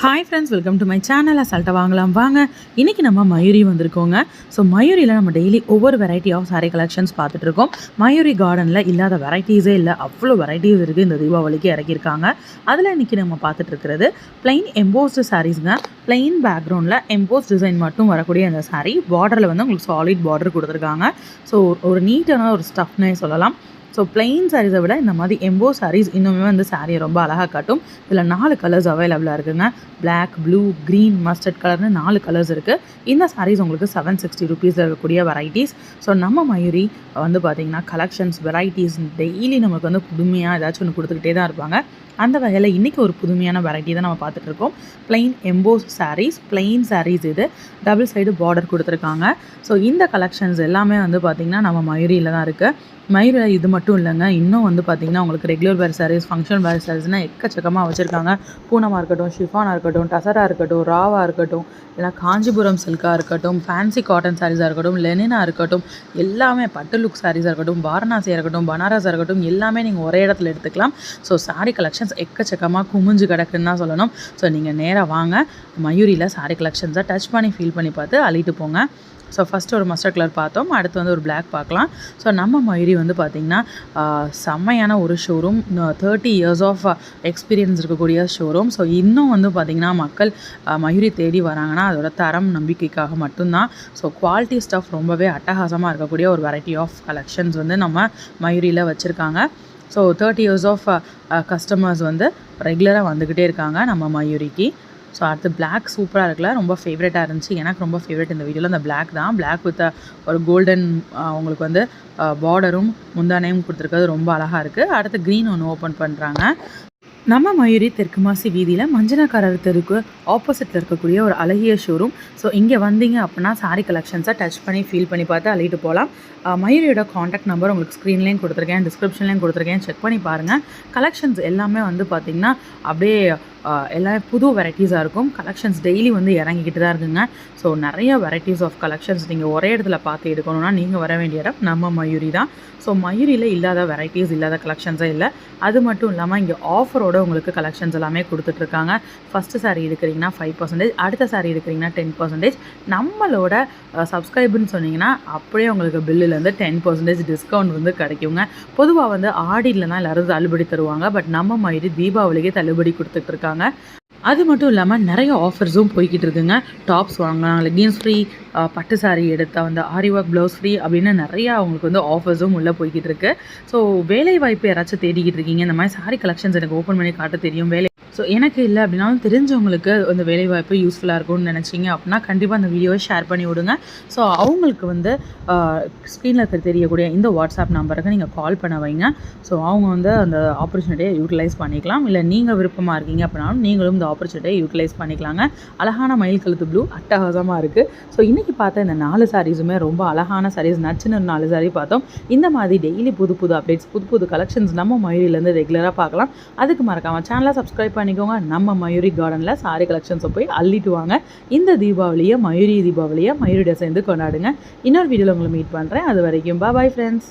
Hi friends, welcome to my channel. அசால்ட்டாக வாங்கலாம் வாங்க. இன்றைக்கி நம்ம மயூரி வந்திருக்கோங்க. ஸோ மயூரியில் நம்ம டெய்லி ஒவ்வொரு வெரைட்டி ஆஃப் சாரீ கலெக்ஷன்ஸ் பார்த்துட்ருக்கோம். மயூரி கார்டனில் இல்லாத வெரைட்டிஸே இல்லை, அவ்வளோ வெரைட்டிஸ் இருக்குது இந்த தீபாவளிக்கு இறக்கியிருக்காங்க. அதில் இன்றைக்கி நம்ம பார்த்துட்ருக்கிறது பிளெயின் எம்போஸ்டு சாரீஸுங்க. பிளெயின் பேக்ரவுண்டில் எம்போஸ் டிசைன் மட்டும் வரக்கூடிய அந்த சாரீ பார்டரில் வந்து உங்களுக்கு சாலிட் பார்டர் கொடுத்துருக்காங்க. ஸோ ஒரு நீட்டான ஒரு ஸ்டஃப்னே சொல்லலாம். ஸோ பிளெயின் சாரீஸை விட இந்த மாதிரி எம்போ சாரீஸ் இன்னுமே வந்து சாரியை ரொம்ப அழகாக காட்டும். இதில் 4 கலர்ஸ் அவைலபிளாக இருக்குதுங்க. பிளாக், ப்ளூ, க்ரீன், மஸ்டர்ட் கலர்னு 4 கலர்ஸ் இருக்குது. இந்த சாரீஸ் உங்களுக்கு 760 ருபீஸில் இருக்கக்கூடிய வெரைட்டிஸ். ஸோ நம்ம மயூரி வந்து பார்த்திங்கன்னா கலெக்ஷன்ஸ், வெரைட்டிஸ் டெய்லி நமக்கு வந்து புதுமையாக ஏதாச்சும் ஒன்று கொடுத்துக்கிட்டே தான் இருப்பாங்க. அந்த வகையில் இன்றைக்கி ஒரு புதுமையான வெரைட்டி தான் நம்ம பார்த்துட்ருக்கோம். Plain emboss sarees. Plain sarees இது டபுள் சைடு பார்டர் கொடுத்துருக்காங்க. ஸோ இந்த கலெக்ஷன்ஸ் எல்லாமே வந்து பார்த்திங்கன்னா நம்ம மயூரியில் தான் இருக்குது. மயூரியில் இது மட்டும் இல்லைங்க, இன்னும் வந்து பார்த்திங்கன்னா உங்களுக்கு regular wear sarees, function wear சாரீஸ்னால் எக்கச்சக்கமாக வச்சுருக்காங்க. பூனமாக இருக்கட்டும், ஷிஃபானாக இருக்கட்டும், டசராக இருக்கட்டும், ராவாக இருக்கட்டும், இல்லை காஞ்சிபுரம் சில்காக இருக்கட்டும், ஃபேன்சி காட்டன் சாரீஸாக இருக்கட்டும், லெனினாக இருக்கட்டும், எல்லாமே பட்டு லுக் சாரீஸாக இருக்கட்டும், வாரணாசியாக இருக்கட்டும், பனாரஸாக இருக்கட்டும், எல்லாமே நீங்கள் ஒரே இடத்துல எடுத்துக்கலாம். ஸோ சாரீ கலெக்ஷன்ஸ் எக்கச்சக்கமாக குமிஞ்சு கிடக்குன்னு தான் சொல்லணும். ஸோ நீங்கள் நேராக வாங்க, மயூரியில் சாரீ கலெக்ஷன்ஸை டச் பண்ணி ஃபீல் பண்ணி பார்த்து அள்ளிட்டு போங்க. ஸோ ஃபஸ்ட்டு ஒரு மஸ்டர்ட் கலர் பார்த்தோம், அடுத்து வந்து ஒரு பிளாக் பார்க்கலாம். ஸோ நம்ம மயூரி வந்து பார்த்திங்கன்னா செம்மையான ஒரு ஷோரூம், 30 இயர்ஸ் ஆஃப் எக்ஸ்பீரியன்ஸ் இருக்கக்கூடிய ஷோரூம். ஸோ இன்னும் வந்து பார்த்திங்கன்னா மக்கள் மயூரி தேடி வராங்கன்னா அதோட தரம் நம்பிக்கைக்காக மட்டும்தான். ஸோ குவாலிட்டி ஸ்டஃப் ரொம்பவே அட்டகாசமாக இருக்கக்கூடிய ஒரு வெரைட்டி ஆஃப் கலெக்ஷன்ஸ் வந்து நம்ம மயூரியில் வச்சுருக்காங்க. ஸோ 30 இயர்ஸ் ஆஃப் கஸ்டமர்ஸ் வந்து ரெகுலராக வந்துக்கிட்டே இருக்காங்க நம்ம மயூரிக்கு. ஸோ அடுத்து பிளாக் சூப்பராக இருக்குல்ல, ரொம்ப ஃபேவரட்டாக இருந்துச்சு. எனக்கு ரொம்ப ஃபேவரட் இந்த வீடியோவில் அந்த பிளாக் தான். பிளாக் வித் ஒரு கோல்டன் உங்களுக்கு வந்து பார்டரும் முந்தானையும் கொடுத்துருக்கிறது ரொம்ப அழகாக இருக்குது. அடுத்து க்ரீன் ஒன்று ஓப்பன் பண்ணுறாங்க. நம்ம மயூரி தெற்கு மாசி வீதியில் மஞ்சனக்காரர் தெருக்கு ஆப்போசிட்டில் இருக்கக்கூடிய ஒரு அழகிய ஷோரூம். ஸோ இங்கே வந்தீங்க அப்படின்னா சாரீ கலெக்ஷன்ஸை டச் பண்ணி ஃபீல் பண்ணி பார்த்து அள்ளிட்டு போகலாம். மயூரியோட காண்டாக்ட் நம்பர் உங்களுக்கு ஸ்க்ரீன்லேயும் கொடுத்துருக்கேன், டிஸ்கிரிப்ஷன்லேயும் கொடுத்துருக்கேன், செக் பண்ணி பாருங்கள். கலெக்ஷன்ஸ் எல்லாமே வந்து பார்த்திங்கன்னா அப்படியே எல்லாமே புது வெரைட்டிஸாக இருக்கும். கலெக்ஷன்ஸ் டெய்லி வந்து இறங்கிக்கிட்டு தான் இருக்குங்க. ஸோ நிறைய வெரைட்டிஸ் ஆஃப் கலெக்ஷன்ஸ் நீங்கள் ஒரே இடத்துல பார்த்து எடுக்கணும்னா நீங்கள் வர வேண்டிய இடம் நம்ம மயூரி தான். ஸோ மயூரியில் இல்லாத வெரைட்டிஸ், இல்லாத கலெக்ஷன்ஸே இல்லை. அது மட்டும் இல்லாமல் இங்கே ஆஃபரோட உங்களுக்கு கலெக்ஷன்ஸ் எல்லாமே கொடுத்துட்ருக்காங்க. ஃபஸ்ட்டு சாரீ எடுக்கிறீங்கன்னா 5%, அடுத்த சாரீ எடுக்கிறீங்கன்னா 10%. நம்மளோட சப்ஸ்கிரைபர்னு சொன்னீங்கன்னா அப்படியே உங்களுக்கு பில்லுலேருந்து 10% டிஸ்கவுண்ட் வந்து கிடைக்குங்க. பொதுவாக வந்து ஆடியில் தான் எல்லோரும் தள்ளுபடி தருவாங்க. பட் நம்ம மயூரி தீபாவளிக்கு தள்ளுபடி கொடுத்துட்ருக்காங்க. அது மட்டும் இல்லாமல் நிறைய ஆஃபர்ஸும் போய்கிட்டு இருக்குங்க. டாப்ஸ் வாங்கலாம், லெகின்ஸ் ஃப்ரீ, பட்டு சாரீ எடுத்தால் வந்து ஆரி ஒர்க் ப்ளவுஸ் ஃப்ரீ அப்படின்னு நிறையா அவங்களுக்கு வந்து ஆஃபர்ஸும் உள்ளே போய்கிட்டு இருக்குது. ஸோ வேலை வாய்ப்பு யாராச்சும் தேடிக்கிட்டு இருக்கீங்க, இந்த மாதிரி சாரீ கலெக்ஷன்ஸ் எனக்கு ஓப்பன் பண்ணி காட்ட தெரியும், வேலை ஸோ எனக்கு இல்லை அப்படின்னாலும் தெரிஞ்சவங்களுக்கு அந்த வேலைவாய்ப்பு யூஸ்ஃபுல்லாக இருக்கும்னு நினச்சிங்க அப்படின்னா கண்டிப்பாக அந்த வீடியோவை ஷேர் பண்ணி விடுங்க. ஸோ அவங்களுக்கு வந்து ஸ்க்ரீனில் தெரியக்கூடிய இந்த வாட்ஸ்அப் நம்பருக்கு நீங்கள் கால் பண்ண வைங்க. ஸோ அவங்க வந்து அந்த ஆப்பர்ச்சுனிட்டியை யூட்டிலைஸ் பண்ணிக்கலாம். இல்லை நீங்கள் விருப்பமாக இருக்கீங்க அப்படின்னாலும் நீங்களும் இந்த ஆப்பர்ச்சுனிட்டியை யூட்டிலைஸ் பண்ணிக்கலாங்க. அழகான மயில் கழுத்து ப்ளூ அட்டகாசமாக இருக்குது. ஸோ இன்றைக்கி பார்த்த இந்த 4 சாரீஸுமே ரொம்ப அழகான சாரீஸ், நச்சுன்னு 4 சாரீ பார்த்தோம். இந்த மாதிரி டெய்லி புது புது அப்டேட்ஸ், புது புது கலெக்ஷன்ஸ் நம்ம மயூரிலேருந்து ரெகுலராக பார்க்கலாம். அதுக்கு மறக்காமல் சேனலை சப்ஸ்கிரைப் பண்ணிக்கோங்க. நம்ம மயூரி கார்டனில் சாரீ கலெக்ஷன்ஸை போய் அள்ளிட்டு வாங்க. இந்த தீபாவளியை மயூரி டிசைன் கொண்டாடுங்க. இன்னொரு வீடியோவில் உங்களை மீட் பண்ணுறேன். அது வரைக்கும் பாய் ஃப்ரெண்ட்ஸ்.